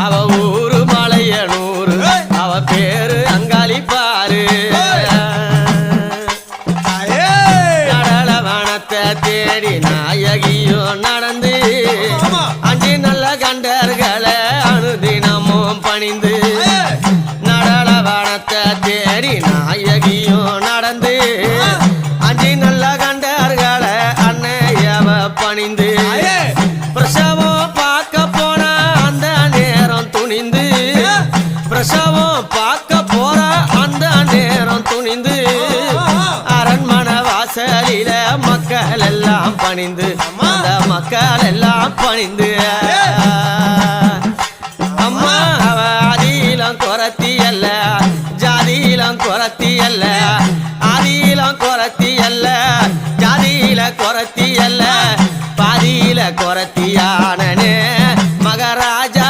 அவ ஊரு மலையனூரு அவ பேரு அங்காளி பாரு நடலவனத்தை தேடி நாயகியோ நடந்து அஞ்சு நல்ல கண்டர்களை அனுதினமும் பணிந்து நடலவனத்தை தேடி நாயகியோ நடந்து அஞ்சு நல்ல கண்டர்களை அன்னையவ பணிந்து பிரசவம் பார்க்க போன அந்த நேரம் துணிந்து பிரசவம் பார்க்க போற அந்த நேரம் துணிந்து அரண்மனை வாசலில மக்கள் எல்லாம் பணிந்து அந்த மக்கள் எல்லாம் பணிந்து அம்மா அவ அதிலம் குறத்தி அல்ல ஜாதியிலம் குறத்தி